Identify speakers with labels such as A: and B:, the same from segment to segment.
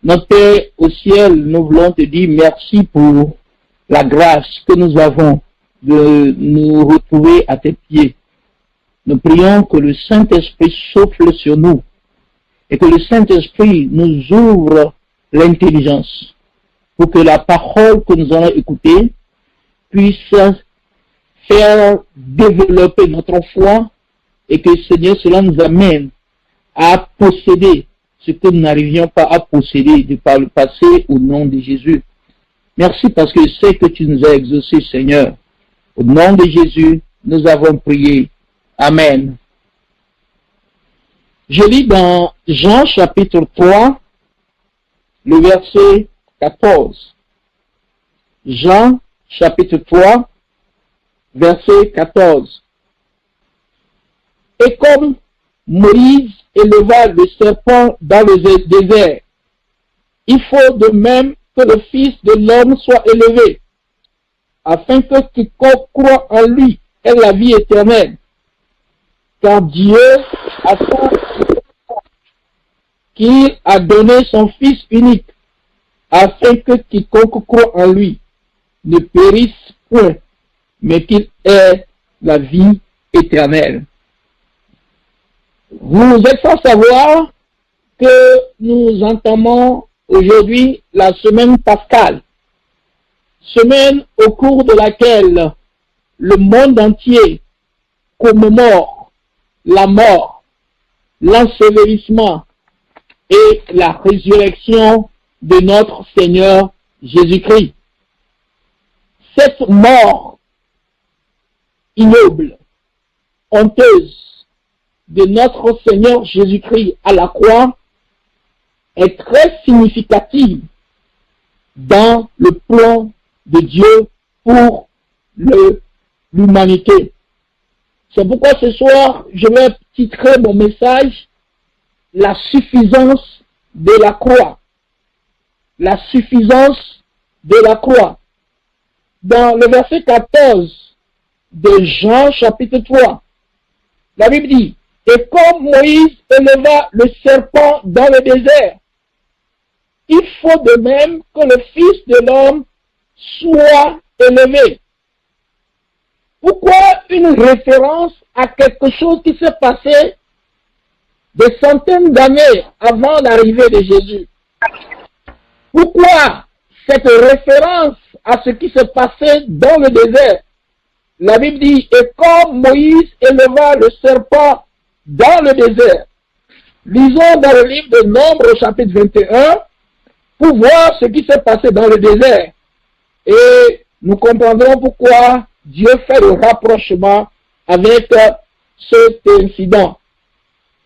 A: Notre Père au ciel, nous voulons te dire merci pour la grâce que nous avons de nous retrouver à tes pieds. Nous prions que le Saint-Esprit souffle sur nous et que le Saint-Esprit nous ouvre l'intelligence pour que la parole que nous allons écouter puisse faire développer notre foi et que, Seigneur, cela nous amène à posséder ce que nous n'arrivions pas à posséder de par le passé au nom de Jésus. Merci parce que je sais que tu nous as exaucés, Seigneur. Au nom de Jésus, nous avons prié. Amen. Je lis dans Jean chapitre 3, le verset 14. Jean chapitre 3, verset 14. Et comme Moïse éleva le serpent dans le désert, il faut de même que le Fils de l'homme soit élevé, afin que quiconque croit en lui ait la vie éternelle. Car Dieu a tant qu'il a donné son Fils unique, afin que quiconque croit en lui ne périsse point, mais qu'il ait la vie éternelle. Vous êtes sans savoir que nous entamons aujourd'hui la semaine pascale, semaine au cours de laquelle le monde entier commémore la mort, l'ensevelissement et la résurrection de notre Seigneur Jésus-Christ. Cette mort ignoble, honteuse de notre Seigneur Jésus-Christ à la croix est très significative dans le plan de Dieu pour l'humanité. C'est pourquoi ce soir, je vais titrer mon message « La suffisance de la croix ». La suffisance de la croix. Dans le verset 14 de Jean chapitre 3, la Bible dit « Et comme Moïse éleva le serpent dans le désert, il faut de même que le Fils de l'homme soit élevé. » Pourquoi une référence à quelque chose qui s'est passé des centaines d'années avant l'arrivée de Jésus? Pourquoi cette référence à ce qui s'est passé dans le désert? La Bible dit, et comme Moïse éleva le serpent dans le désert. Lisons dans le livre de Nombres, chapitre 21, pour voir ce qui s'est passé dans le désert. Et nous comprendrons pourquoi Dieu fait le rapprochement avec cet incident.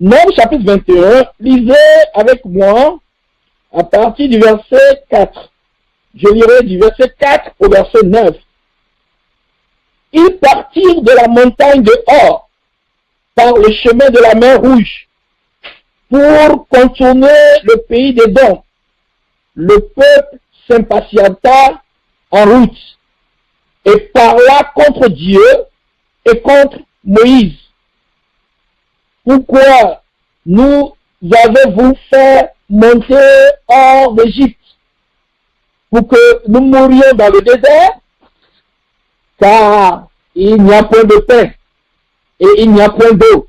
A: Nombres, chapitre 21, lisez avec moi à partir du verset 4. Je lirai du verset 4 au verset 9. Ils partirent de la montagne de Hor par le chemin de la mer Rouge pour contourner le pays d'Édom. Le peuple s'impatienta en route et parla contre Dieu et contre Moïse. Pourquoi nous avez-vous fait monter hors d'Égypte pour que nous mourions dans le désert? Car il n'y a point de pain et il n'y a point d'eau.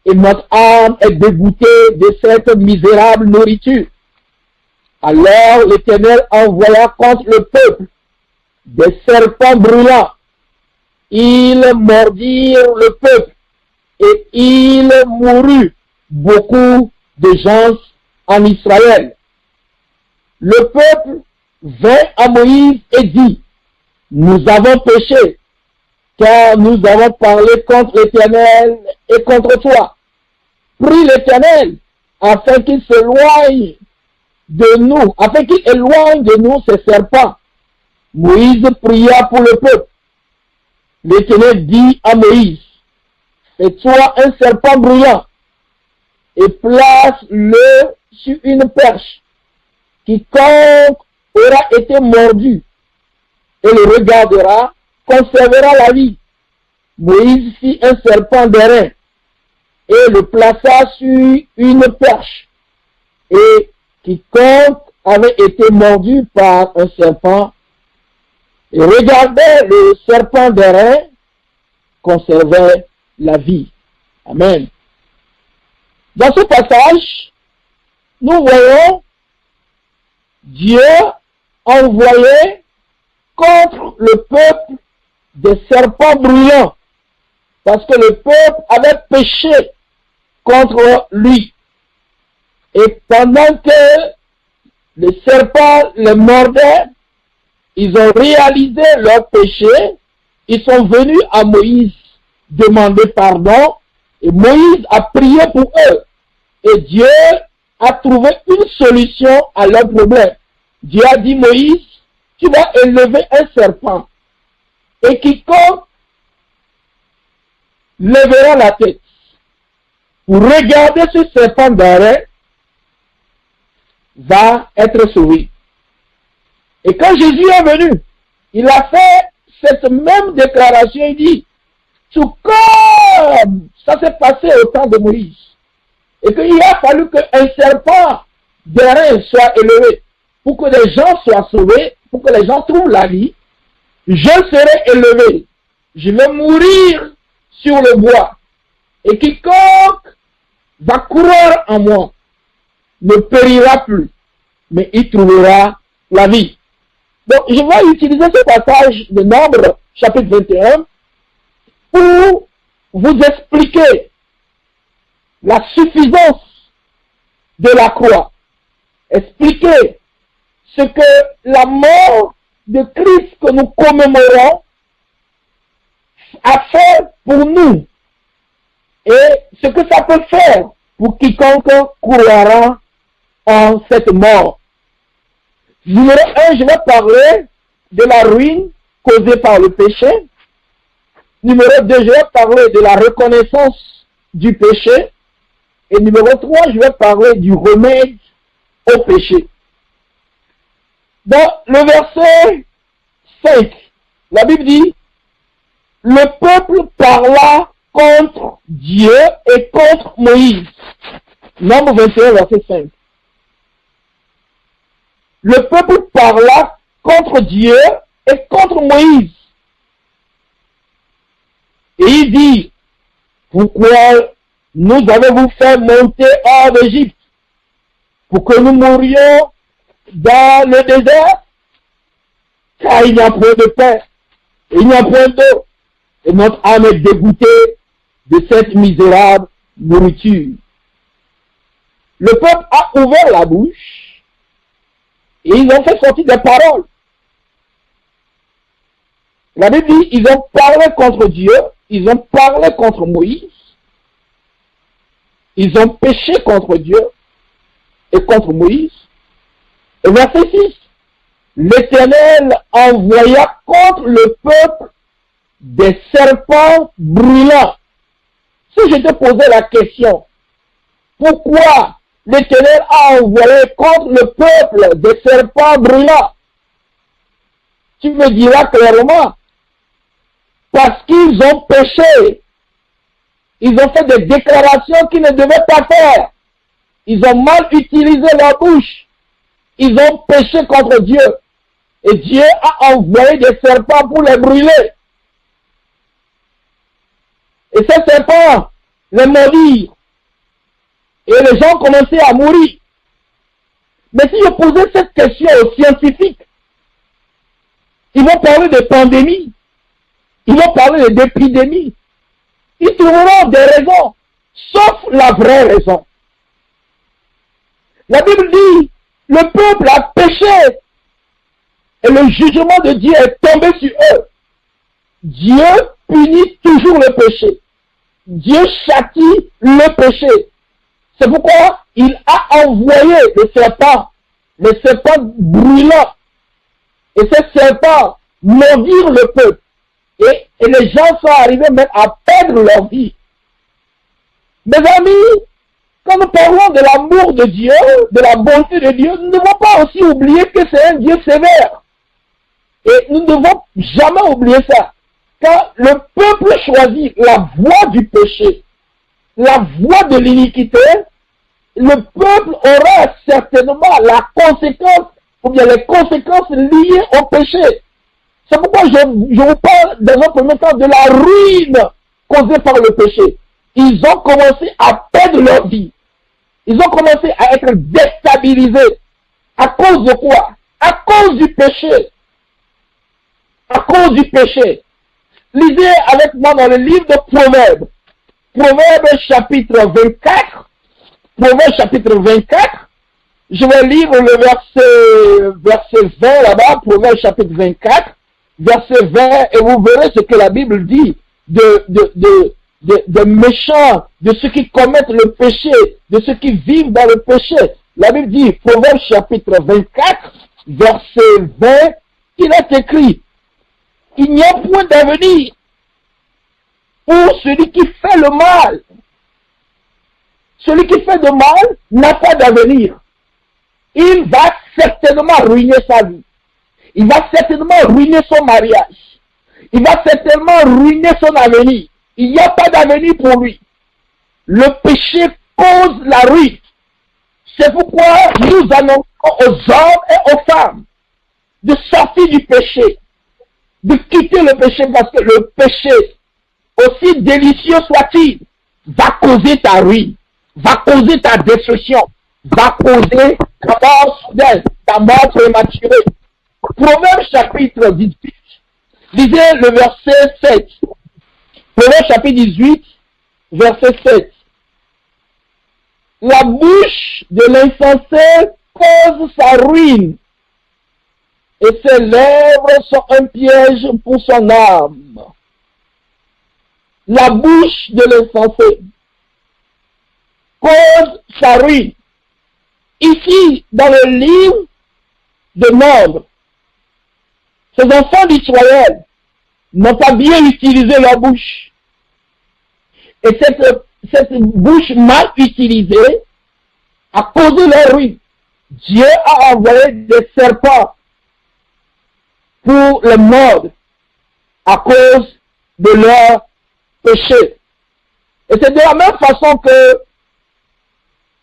A: Et notre âme est dégoûtée de cette misérable nourriture. Alors l'Éternel envoya contre le peuple des serpents brûlants. Ils mordirent le peuple et il mourut beaucoup de gens en Israël. Le peuple vint à Moïse et dit, nous avons péché, car nous avons parlé contre l'Éternel et contre toi. Prie l'Éternel afin qu'il s'éloigne de nous, afin qu'il éloigne de nous ces serpents. Moïse pria pour le peuple. L'Éternel dit à Moïse, fais-toi un serpent brûlant et place-le sur une perche. Quiconque aura été mordu et le regardera, conservera la vie. Moïse fit un serpent d'airain et le plaça sur une perche. Et quiconque avait été mordu par un serpent et regardait le serpent d'airain conservait la vie. Amen. Dans ce passage, nous voyons Dieu envoyer contre le peuple des serpents brûlants parce que le peuple avait péché contre lui. Et pendant que les serpents les mordaient, ils ont réalisé leur péché, ils sont venus à Moïse demander pardon, et Moïse a prié pour eux. Et Dieu a trouvé une solution à leur problème. Dieu a dit, Moïse, tu vas élever un serpent, et quiconque lèvera la tête pour regarder ce serpent d'arrêt va être sauvé. Et quand Jésus est venu, il a fait cette même déclaration, il dit, tout comme ça s'est passé au temps de Moïse, et qu'il a fallu qu'un serpent d'airain soit élevé pour que les gens soient sauvés, pour que les gens trouvent la vie, je serai élevé, je vais mourir sur le bois, et quiconque va courir en moi ne périra plus, mais il trouvera la vie. Donc, je vais utiliser ce passage de Nombre, chapitre 21, pour vous expliquer la suffisance de la croix. Expliquer ce que la mort de Christ que nous commémorons a fait pour nous et ce que ça peut faire pour quiconque croira en cette mort. Numéro 1, je vais parler de la ruine causée par le péché. Numéro 2, je vais parler de la reconnaissance du péché. Et numéro 3, je vais parler du remède au péché. Dans le verset 5, la Bible dit, le peuple parla contre Dieu et contre Moïse. Nombre 21, verset 5. Le peuple parla contre Dieu et contre Moïse. Et il dit, pourquoi nous avez-vous fait monter hors d'Égypte pour que nous mourions dans le désert? Car il n'y a point de pain, et il n'y a point d'eau, et notre âme est dégoûtée de cette misérable nourriture. Le peuple a ouvert la bouche, et ils ont fait sortir des paroles. La Bible dit, ils ont parlé contre Dieu, ils ont parlé contre Moïse, ils ont péché contre Dieu et contre Moïse. Et verset 6, l'Éternel envoya contre le peuple des serpents brûlants. Si je te posais la question, pourquoi l'Éternel a envoyé contre le peuple des serpents brûlants? Tu me diras clairement, parce qu'ils ont péché. Ils ont fait des déclarations qu'ils ne devaient pas faire. Ils ont mal utilisé leur bouche. Ils ont péché contre Dieu. Et Dieu a envoyé des serpents pour les brûler. Et ces serpents les mordirent. Et les gens commençaient à mourir. Mais si je posais cette question aux scientifiques, ils vont parler de pandémie. Ils vont parler d'épidémie. Ils trouveront des raisons, sauf la vraie raison. La Bible dit, le peuple a péché et le jugement de Dieu est tombé sur eux. Dieu punit toujours le péché. Dieu châtie le péché. C'est pourquoi il a envoyé les serpents brûlants. Et ces serpents mordirent le peuple. Et les gens sont arrivés même à perdre leur vie. Mes amis, quand nous parlons de l'amour de Dieu, de la bonté de Dieu, nous ne devons pas aussi oublier que c'est un Dieu sévère. Et nous ne devons jamais oublier ça. Quand le peuple choisit la voie du péché, la voie de l'iniquité, le peuple aura certainement la conséquence, ou bien les conséquences liées au péché. C'est pourquoi je vous parle dans un premier temps de la ruine causée par le péché. Ils ont commencé à perdre leur vie. Ils ont commencé à être déstabilisés. À cause de quoi? À cause du péché. À cause du péché. Lisez avec moi dans le livre de Proverbes. Proverbes chapitre 24. Proverbes chapitre 24. Je vais lire le verset 20 là-bas. Proverbes chapitre 24. Verset 20. Et vous verrez ce que la Bible dit de méchants, de ceux qui commettent le péché, de ceux qui vivent dans le péché. La Bible dit, Proverbes chapitre 24, verset 20, il est écrit, il n'y a point d'avenir pour celui qui fait le mal. Celui qui fait le mal n'a pas d'avenir. Il va certainement ruiner sa vie. Il va certainement ruiner son mariage. Il va certainement ruiner son avenir. Il n'y a pas d'avenir pour lui. Le péché cause la ruine. C'est pourquoi nous annonçons aux hommes et aux femmes de sortir du péché, de quitter le péché, parce que le péché, aussi délicieux soit-il, va causer ta ruine, va causer ta destruction, va causer ta mort soudaine, ta mort prématurée. Proverbe chapitre 18, lisez le verset 7. Proverbe chapitre 18, verset 7. La bouche de l'insensé cause sa ruine, et ses lèvres sont un piège pour son âme. La bouche de l'insensé cause sa ruine. Ici, dans le livre de Nombre, ces enfants d'Israël n'ont pas bien utilisé leur bouche. Et cette bouche mal utilisée a causé leur ruine. Dieu a envoyé des serpents pour les mordre à cause de leur péché. Et c'est de la même façon que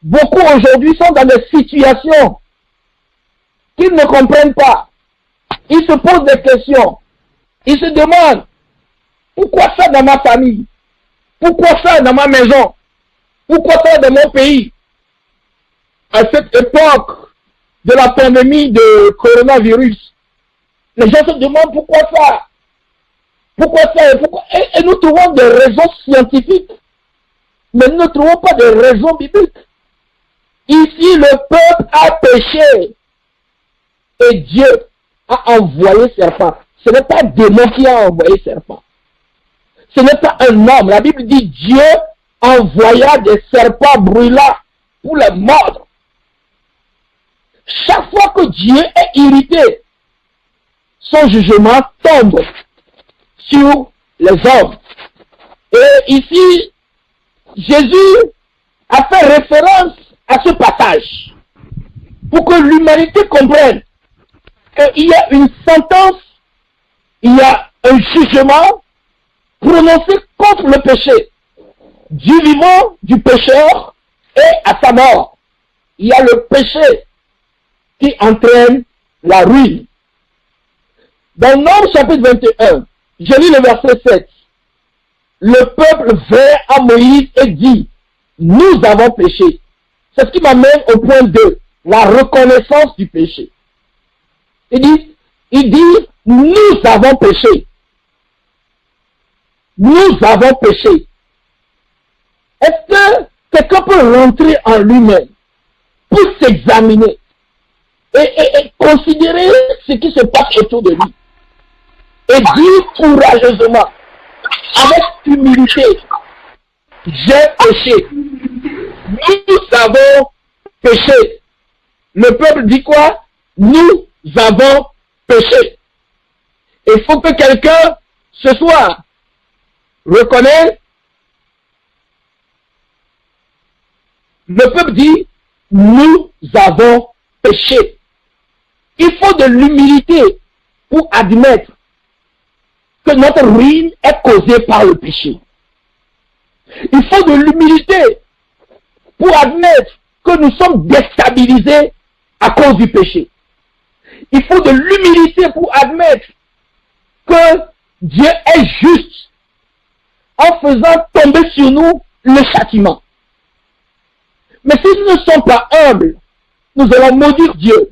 A: beaucoup aujourd'hui sont dans des situations qu'ils ne comprennent pas. Ils se posent des questions. Ils se demandent, pourquoi ça dans ma famille? Pourquoi ça dans ma maison? Pourquoi ça dans mon pays? À cette époque de la pandémie de coronavirus, les gens se demandent pourquoi ça? Pourquoi ça? Et nous trouvons des raisons scientifiques, mais nous ne trouvons pas de raisons bibliques. Ici, le peuple a péché et Dieu a envoyé serpent. Ce n'est pas démon qui a envoyé serpent. Ce n'est pas un homme. La Bible dit Dieu envoya des serpents brûlants pour les mordre. Chaque fois que Dieu est irrité, son jugement tombe sur les hommes. Et ici, Jésus a fait référence à ce passage pour que l'humanité comprenne qu'il y a une sentence, il y a un jugement prononcé contre le péché, du vivant, du pécheur et à sa mort. Il y a le péché qui entraîne la ruine. Dans Nombre chapitre 21, je lis le verset 7. Le peuple vint à Moïse et dit, nous avons péché. C'est ce qui m'amène au point 2, la reconnaissance du péché. Il dit, nous avons péché. Nous avons péché. Est-ce que quelqu'un peut rentrer en lui-même pour s'examiner et considérer ce qui se passe autour de lui et dire courageusement, avec humilité, j'ai péché. Nous avons péché. Le peuple dit quoi? Nous avons péché. Il faut que quelqu'un ce soir reconnaisse. Le peuple dit, nous avons péché. Il faut de l'humilité pour admettre que notre ruine est causée par le péché. Il faut de l'humilité pour admettre que que nous sommes déstabilisés à cause du péché. Il faut de l'humilité pour admettre que Dieu est juste en faisant tomber sur nous le châtiment. Mais si nous ne sommes pas humbles, nous allons maudire Dieu,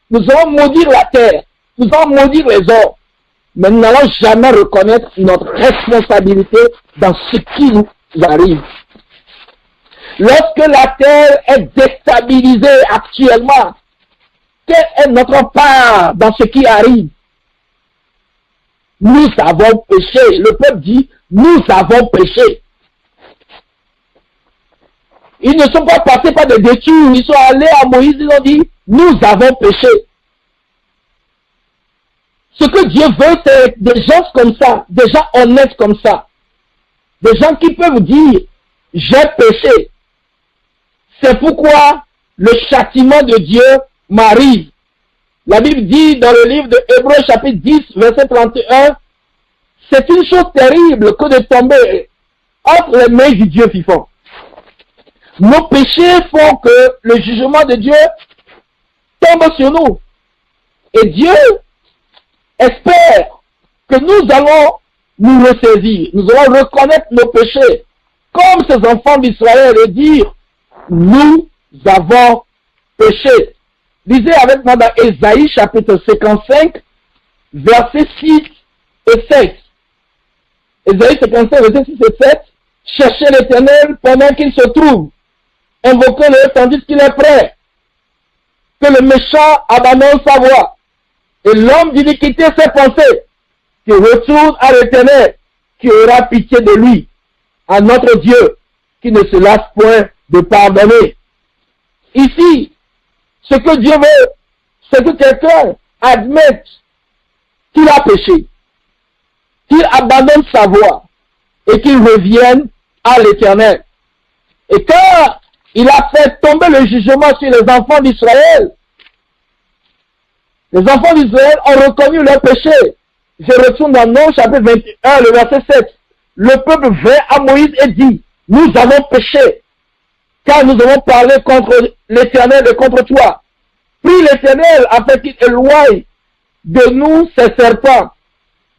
A: nous allons maudire la terre, nous allons maudire les hommes, mais nous n'allons jamais reconnaître notre responsabilité dans ce qui nous arrive. Lorsque la terre est déstabilisée actuellement, quelle est notre part dans ce qui arrive? Nous avons péché. Le peuple dit, nous avons péché. Ils ne sont pas passés par des détours. Ils sont allés à Moïse, ils ont dit, nous avons péché. Ce que Dieu veut, c'est des gens comme ça, des gens honnêtes comme ça. Des gens qui peuvent dire, j'ai péché. C'est pourquoi le châtiment de Dieu m'arrive. La Bible dit dans le livre de Hébreux chapitre 10, verset 31, c'est une chose terrible que de tomber entre les mains du Dieu vivant. Nos péchés font que le jugement de Dieu tombe sur nous. Et Dieu espère que nous allons nous ressaisir. Nous allons reconnaître nos péchés comme ces enfants d'Israël et dire, nous avons péché. Lisez avec moi dans Ésaïe chapitre 55, versets 6 et 7. Ésaïe 55, versets 6 et 7. Cherchez l'Éternel pendant qu'il se trouve. Invoquez-le tandis qu'il est prêt. Que le méchant abandonne sa voie. Et l'homme d'iniquité ses pensées. Qui retourne à l'Éternel, qui aura pitié de lui. À notre Dieu, qui ne se lasse point de pardonner. Ici, ce que Dieu veut, c'est que quelqu'un admette qu'il a péché, qu'il abandonne sa voie et qu'il revienne à l'Éternel. Et quand il a fait tomber le jugement sur les enfants d'Israël, les enfants d'Israël ont reconnu leur péché. Je retourne dans Nom chapitre 21, le verset 7. Le peuple vint à Moïse et dit, nous avons péché, car nous avons parlé contre l'Éternel et contre toi. Prie l'Éternel afin qu'il éloigne de nous ces serpents.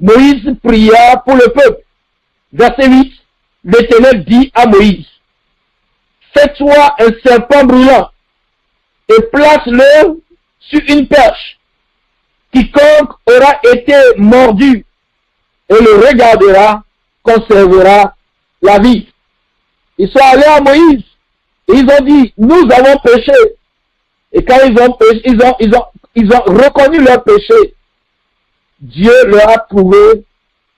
A: Moïse pria pour le peuple. Verset 8. L'Éternel dit à Moïse, fais-toi un serpent brûlant et place-le sur une perche. Quiconque aura été mordu et le regardera conservera la vie. Ils sont allés à Moïse et ils ont dit, nous avons péché. Et quand ils ont reconnu leur péché, Dieu leur a trouvé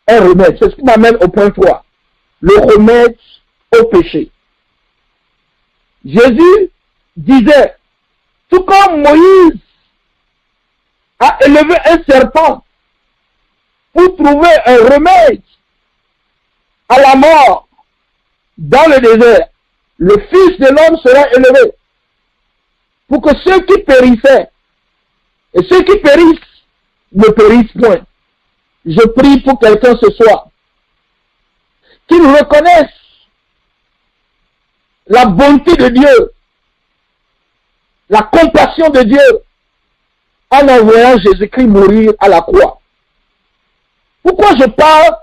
A: un remède. C'est ce qui m'amène au point 3. Le remède au péché. Jésus disait, tout comme Moïse a élevé un serpent pour trouver un remède à la mort dans le désert, le Fils de l'homme sera élevé pour que ceux qui périssaient et ceux qui périssent ne périssent point. Je prie pour quelqu'un ce soir qu'il reconnaisse la bonté de Dieu, la compassion de Dieu en envoyant Jésus-Christ mourir à la croix. Pourquoi je parle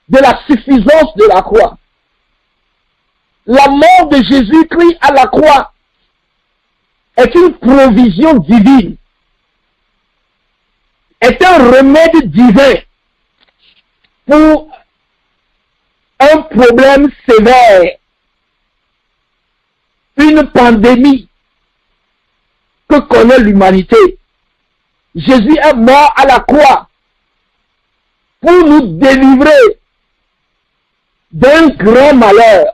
A: de la suffisance de la croix? La mort de Jésus-Christ à la croix est une provision divine, est un remède divin pour un problème sévère, une pandémie que connaît l'humanité. Jésus est mort à la croix pour nous délivrer d'un grand malheur.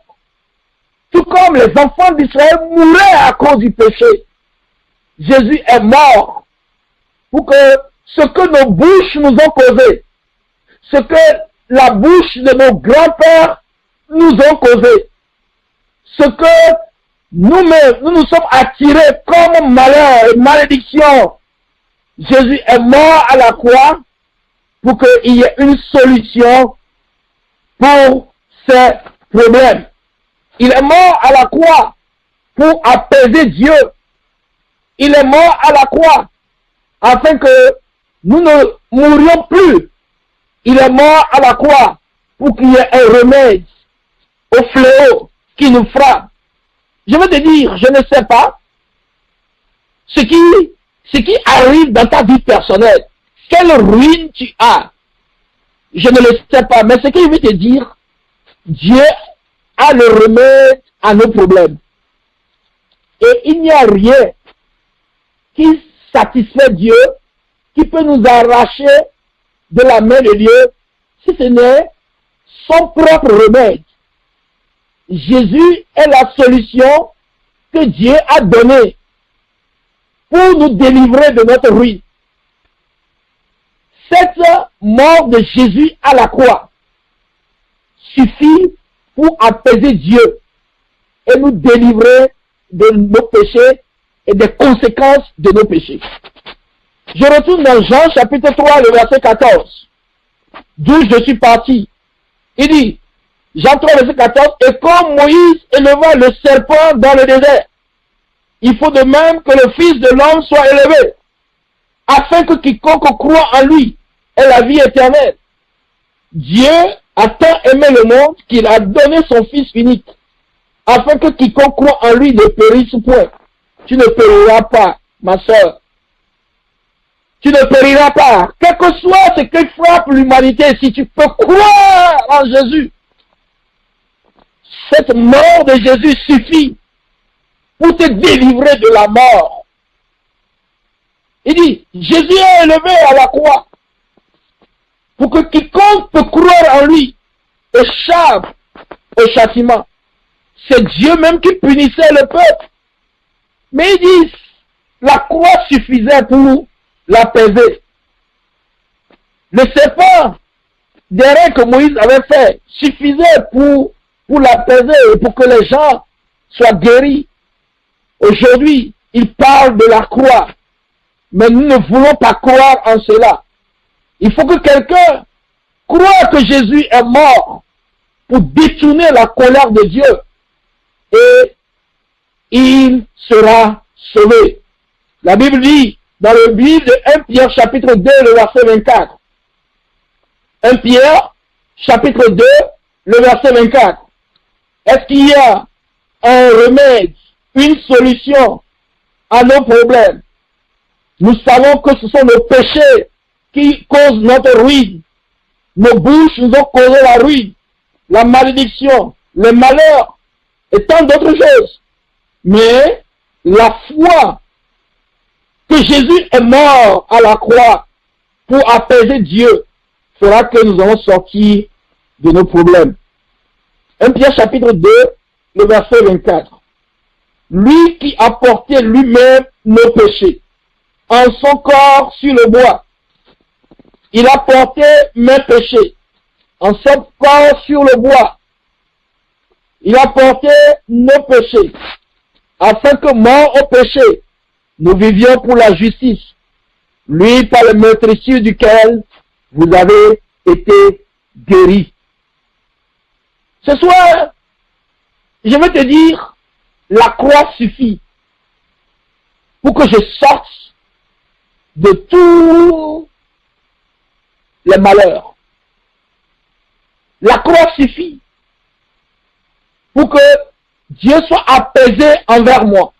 A: Tout comme les enfants d'Israël mouraient à cause du péché, Jésus est mort pour que ce que nos bouches nous ont causé, ce que la bouche de nos grands-pères nous ont causé, ce que nous-mêmes, nous nous sommes attirés comme malheur et malédiction, Jésus est mort à la croix pour qu'il y ait une solution pour ces problèmes. Il est mort à la croix pour apaiser Dieu. Il est mort à la croix afin que nous ne mourions plus. Il est mort à la croix pour qu'il y ait un remède au fléau qui nous frappe. Je veux te dire, je ne sais pas ce qui arrive dans ta vie personnelle. Quelle ruine tu as. Je ne le sais pas, mais ce que je veux te dire, Dieu a le remède à nos problèmes. Et il n'y a rien qui satisfait Dieu, qui peut nous arracher de la main de Dieu, si ce n'est son propre remède. Jésus est la solution que Dieu a donnée pour nous délivrer de notre ruine. Cette mort de Jésus à la croix suffit pour apaiser Dieu et nous délivrer de nos péchés et des conséquences de nos péchés. Je retourne dans Jean chapitre 3, le verset 14, d'où je suis parti. Il dit, Jean 3, verset 14, et comme Moïse éleva le serpent dans le désert, il faut de même que le Fils de l'homme soit élevé, afin que quiconque croit en lui ait la vie éternelle. Dieu a tant aimé le monde qu'il a donné son Fils unique, afin que quiconque croit en lui ne périsse point. Tu ne périras pas, ma soeur. Tu ne périras pas. Quel que soit ce qui frappe l'humanité, si tu peux croire en Jésus, cette mort de Jésus suffit pour te délivrer de la mort. Il dit, Jésus est élevé à la croix pour que quiconque peut croire en lui échappe au châtiment. C'est Dieu même qui punissait le peuple. Mais ils disent, la croix suffisait pour l'apaiser. Le serpent, derrière que Moïse avait fait, suffisait pour l'apaiser et pour que les gens soient guéris. Aujourd'hui, il parle de la croix. Mais nous ne voulons pas croire en cela. Il faut que quelqu'un croie que Jésus est mort pour détourner la colère de Dieu. Et il sera sauvé. La Bible dit, dans le livre de 1 Pierre chapitre 2, le verset 24. 1 Pierre chapitre 2, le verset 24. Est-ce qu'il y a un remède, une solution à nos problèmes? Nous savons que ce sont nos péchés qui causent notre ruine. Nos bouches nous ont causé la ruine, la malédiction, le malheur et tant d'autres choses. Mais la foi que Jésus est mort à la croix pour apaiser Dieu fera que nous allons sortir de nos problèmes. 1 Pierre chapitre 2, le verset 24. Lui qui a porté lui-même nos péchés en son corps sur le bois. Il a porté mes péchés en son corps sur le bois. Il a porté nos péchés afin que, mort au péché, nous vivions pour la justice. Lui, par le meurtrissure duquel vous avez été guéris. Ce soir, je vais te dire, la croix suffit pour que je sorte de tous les malheurs. La croix suffit pour que Dieu soit apaisé envers moi.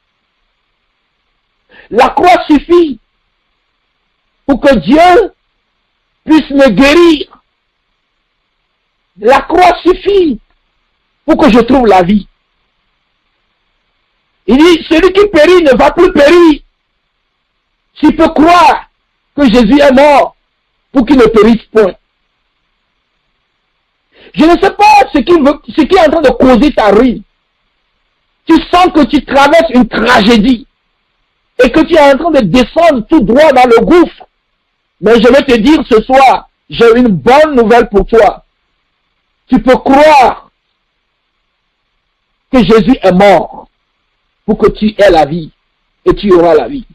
A: La croix suffit pour que Dieu puisse me guérir. La croix suffit pour que je trouve la vie. Il dit, celui qui périt ne va plus périr. S'il peut croire que Jésus est mort pour qu'il ne périsse point. Je ne sais pas ce qui est en train de causer ta ruine. Tu sens que tu traverses une tragédie et que tu es en train de descendre tout droit dans le gouffre. Mais je vais te dire ce soir, j'ai une bonne nouvelle pour toi. Tu peux croire que Jésus est mort pour que tu aies la vie et tu auras la vie.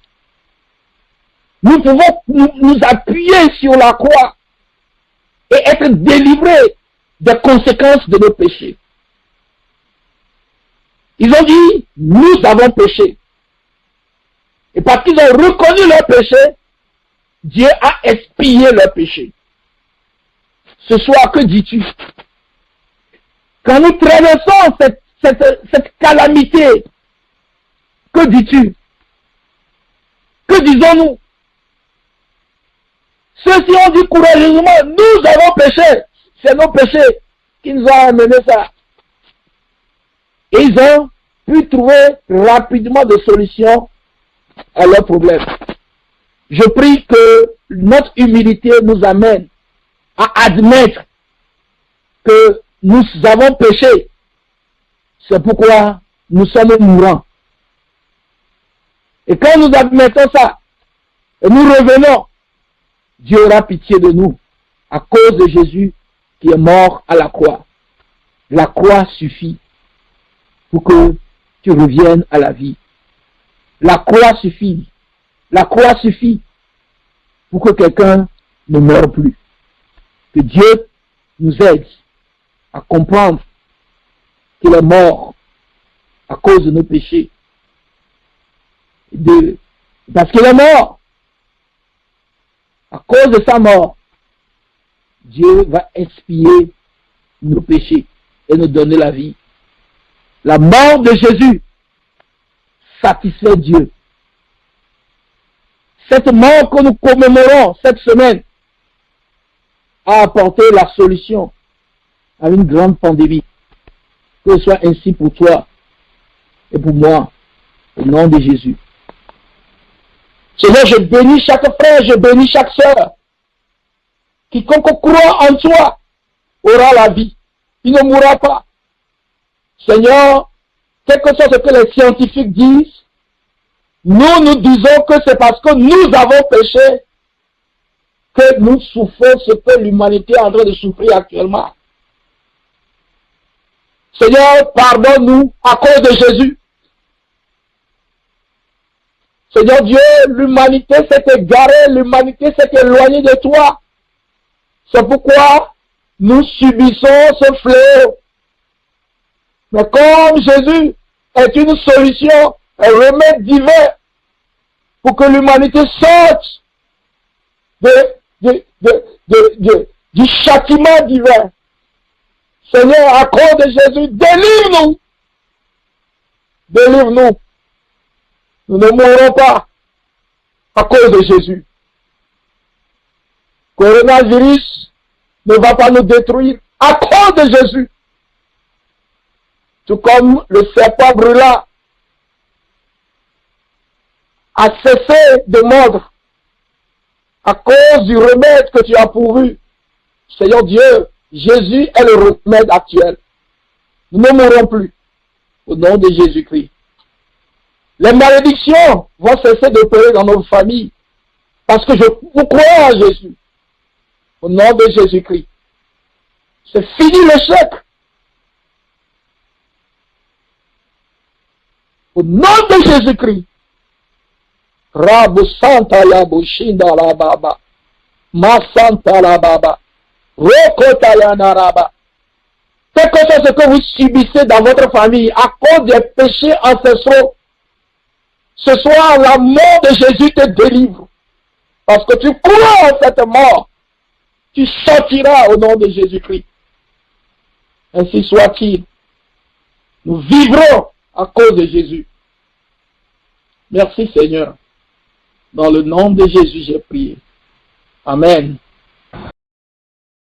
A: Nous pouvons nous appuyer sur la croix et être délivrés des conséquences de nos péchés. Ils ont dit, nous avons péché. Et parce qu'ils ont reconnu leur péché, Dieu a expié leur péché. Ce soir, que dis-tu? Quand nous traversons cette calamité, que dis-tu? Que disons-nous? Ceux-ci ont dit courageusement, nous avons péché. C'est nos péchés qui nous ont amené ça. Et ils ont pu trouver rapidement des solutions à leurs problèmes. Je prie que notre humilité nous amène à admettre que nous avons péché. C'est pourquoi nous sommes mourants. Et quand nous admettons ça, et nous revenons, Dieu aura pitié de nous à cause de Jésus qui est mort à la croix. La croix suffit pour que tu reviennes à la vie. La croix suffit. La croix suffit pour que quelqu'un ne meure plus. Que Dieu nous aide à comprendre qu'il est mort à cause de nos péchés. Parce qu'il est mort. À cause de sa mort, Dieu va expier nos péchés et nous donner la vie. La mort de Jésus satisfait Dieu. Cette mort que nous commémorons cette semaine a apporté la solution à une grande pandémie. Que ce soit ainsi pour toi et pour moi, au nom de Jésus. Seigneur, je bénis chaque frère, je bénis chaque sœur. Quiconque croit en toi aura la vie. Il ne mourra pas. Seigneur, quel que soit ce que les scientifiques disent, nous disons que c'est parce que nous avons péché que nous souffrons ce que l'humanité est en train de souffrir actuellement. Seigneur, pardonne-nous à cause de Jésus. Seigneur Dieu, l'humanité s'est égarée, l'humanité s'est éloignée de toi. C'est pourquoi nous subissons ce fléau. Mais comme Jésus est une solution, un remède divin pour que l'humanité sorte du châtiment divin. Seigneur, à cause de Jésus, délivre-nous. Délivre-nous. Nous ne mourrons pas à cause de Jésus. Coronavirus ne va pas nous détruire à cause de Jésus. Tout comme le serpent brûlant a cessé de mordre à cause du remède que tu as pourvu. Seigneur Dieu, Jésus est le remède actuel. Nous ne mourrons plus au nom de Jésus-Christ. Les malédictions vont cesser d'opérer dans nos familles parce que nous croyons en Jésus. Au nom de Jésus-Christ. C'est fini l'échec. Au nom de Jésus-Christ. Rabu Santa la Bushinda la Baba. Ma Santa la Baba. Rokota ya Naraba. Quel que soit ce que vous subissez dans votre famille à cause des péchés ancestraux, ce soir, la mort de Jésus te délivre. Parce que tu crois en cette mort. Tu sortiras au nom de Jésus-Christ. Ainsi soit-il. Nous vivrons à cause de Jésus. Merci Seigneur. Dans le nom de Jésus, j'ai prié. Amen.